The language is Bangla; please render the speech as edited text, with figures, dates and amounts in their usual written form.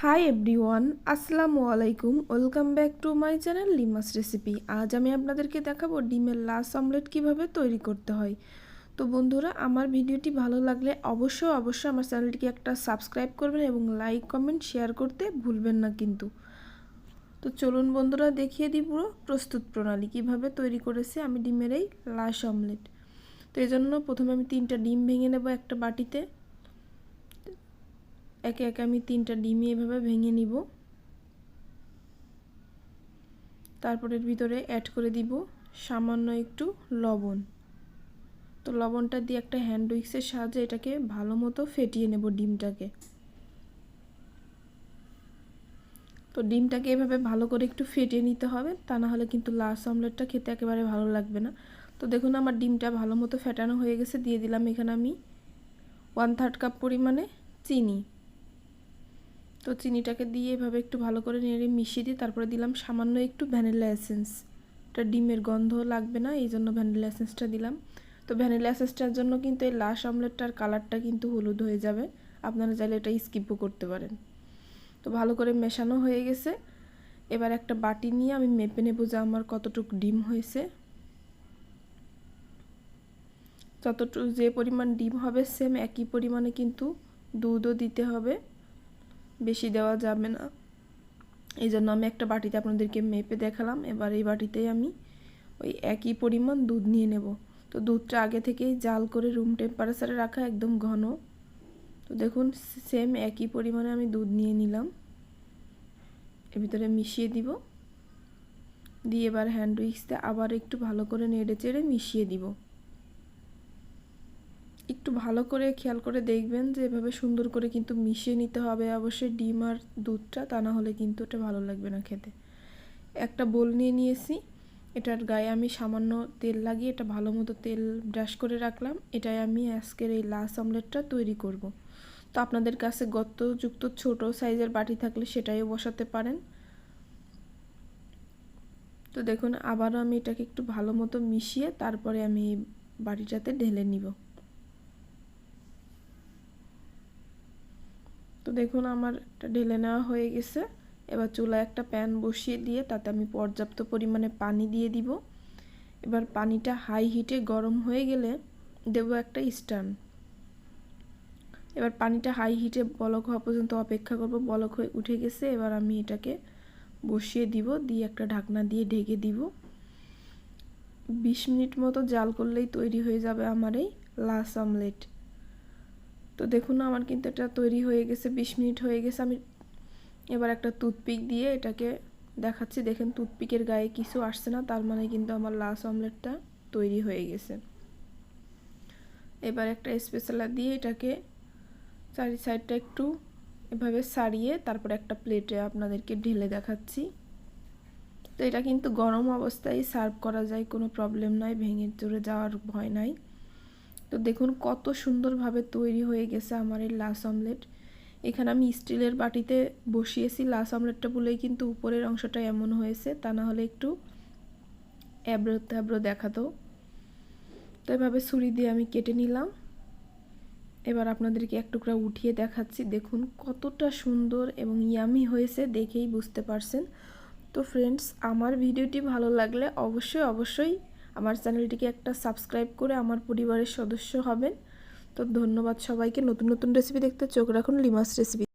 হাই এভরিওয়ান, আসসালামু আলাইকুম। Welcome back to my channel Lima's recipe. আজ আমি আপনাদেরকে দেখাবো ডিমের লাশ অমলেট কিভাবে তৈরি করতে হয়। তো বন্ধুরা, আমার ভিডিওটি ভালো লাগলে অবশ্যই আমার চ্যানেলটিকে একটা সাবস্ক্রাইব করবেন এবং লাইক কমেন্ট শেয়ার করতে ভুলবেন না কিন্তু। তো চলুন বন্ধুরা, দেখিয়ে দিই পুরো প্রস্তুত প্রণালী কিভাবে তৈরি করেছি আমি ডিমের এই লাশ অমলেট। তো এই জন্য প্রথমে আমি 3টা ডিম ভেঙে নেব একটা বাটিতে। একে একে আমি 3টা ডিমই এভাবে ভেঙে নিব। তারপর এর ভিতরে অ্যাড করে দিব সামান্য একটু লবণ। তো লবণটা দিয়ে একটা হ্যান্ড উইক্সের সাহায্যে এটাকে ভালো মতো ফেটিয়ে নেব ডিমটাকে। তো ডিমটাকে এভাবে ভালো করে একটু ফেটিয়ে নিতে হবে, তা না হলে কিন্তু লাশ অমলেটটা খেতে একেবারে ভালো লাগবে না। তো দেখুন আমার ডিমটা ভালো মতো ফেটানো হয়ে গেছে। দিয়ে দিলাম এখানে আমি 1/3 কাপ পরিমাণে চিনি। তো চিনিটাকে দিয়ে এভাবে একটু ভালো করে নেড়ে মিশিয়ে দিয়ে তারপরে দিলাম সামান্য একটু ভ্যানিলা এসেন্স। এটা ডিমের গন্ধ লাগবে না, এই জন্য ভ্যানিলা এসেন্সটা দিলাম। তো ভ্যানিলা এসেন্সটার জন্য কিন্তু এই লাশ অমলেটটার কালারটা কিন্তু হলুদ হয়ে যাবে, আপনারা চাইলে এটা স্কিপও করতে পারেন। তো ভালো করে মেশানো হয়ে গেছে। এবার একটা বাটি নিয়ে আমি মেপে নেব যে আমার কতটুকু ডিম হয়েছে। যতটুকু যে পরিমাণ ডিম হবে সেম একই পরিমাণে কিন্তু দুধও দিতে হবে, বেশি দেওয়া যাবে না। এই জন্য আমি একটা বাটিতে আপনাদেরকে মেপে দেখালাম। এবার এই বাটিতেই আমি ওই একই পরিমাণ দুধ নিয়ে নেব। তো দুধটা আগে থেকেই জাল করে রুম টেম্পারেচারে রাখা, একদম ঘন। তো দেখুন সেম একই পরিমাণে আমি দুধ নিয়ে নিলাম, এর ভিতরে মিশিয়ে দিব। দিয়ে এবার হ্যান্ড উইক্সে আবার একটু ভালো করে নেড়ে চেড়ে মিশিয়ে দিব। একটু ভালো করে খেয়াল করে দেখবেন যে এভাবে সুন্দর করে কিন্তু মিশিয়ে নিতে হবে অবশ্যই ডিম আর দুধটা, তা না হলে কিন্তু এটা ভালো লাগবে না খেতে। একটা বোল নিয়ে নিয়েছি, এটার গায়ে আমি সামান্য তেল লাগিয়ে এটা ভালো মতো তেল ব্রাশ করে রাখলাম। এটাই আমি আজকের এই লাশ অমলেটটা তৈরি করব। তো আপনাদের কাছে গর্তযুক্ত ছোট সাইজের বাটি থাকলে সেটাইও বসাতে পারেন। তো দেখুন আবারও আমি এটাকে একটু ভালো মতো মিশিয়ে তারপরে আমি এই বাটিটাতে ঢেলে নিব। তো দেখুন আমার এটা ঢেলে নেওয়া হয়ে গেছে। এবার চুলায় একটা প্যান বসিয়ে দিয়ে তাতে আমি পর্যাপ্ত পরিমাণে পানি দিয়ে দিব। এবার পানিটা হাই হিটে গরম হয়ে গেলে দেব একটা স্ট্যান্ড। এবার পানিটা হাই হিটে বলক হওয়া পর্যন্ত অপেক্ষা করব। বলক হয়ে উঠে গেছে, এবার আমি এটাকে বসিয়ে দিব, দিয়ে একটা ঢাকনা দিয়ে ঢেকে দিব। 20 মিনিট মতো জাল করলেই তৈরি হয়ে যাবে আমার এই লাশ অমলেট। তো দেখুন আমার কিন্তু এটা তৈরি হয়ে গেছে, 20 মিনিট হয়ে গেছে। আমি এবার একটা টুথপিক দিয়ে এটাকে দেখাচ্ছি। দেখেন টুথপিকের গায়ে কিছু আসছে না, তার মানে কিন্তু আমার লাশ অমলেটটা তৈরি হয়ে গেছে। এবার একটা স্প্যাচুলা দিয়ে এটাকে চারি সাইডটা একটু এভাবে সারিয়ে তারপর একটা প্লেটে আপনাদেরকে ঢেলে দেখাচ্ছি। তো এটা কিন্তু গরম অবস্থায় সার্ভ করা যায়, কোনো প্রবলেম নাই, ভেঙে চুরে যাওয়ার ভয় নাই। তো দেখুন কত সুন্দরভাবে তৈরি হয়ে গেছে আমার এই লাশ অমলেট। এখানে আমি স্টিলের বাটিতে বসিয়েছি লাশ অমলেটটা বলেই কিন্তু উপরের অংশটা এমন হয়েছে, তা না হলে একটু এবড়ো তেবড়ো দেখাতো। তো এভাবে ছুরি দিয়ে আমি কেটে নিলাম। এবার আপনাদেরকে এক টুকরা উঠিয়ে দেখাচ্ছি। দেখুন কতটা সুন্দর এবং ইয়ামি হয়েছে, দেখেই বুঝতে পারছেন। তো ফ্রেন্ডস, আমার ভিডিওটি ভালো লাগলে অবশ্যই আমার চ্যানেলটিকে একটা সাবস্ক্রাইব করে আমার পরিবারের সদস্য হবেন। তো ধন্যবাদ সবাইকে। নতুন নতুন রেসিপি দেখতে চোখ রাখুন লিমাস রেসিপি।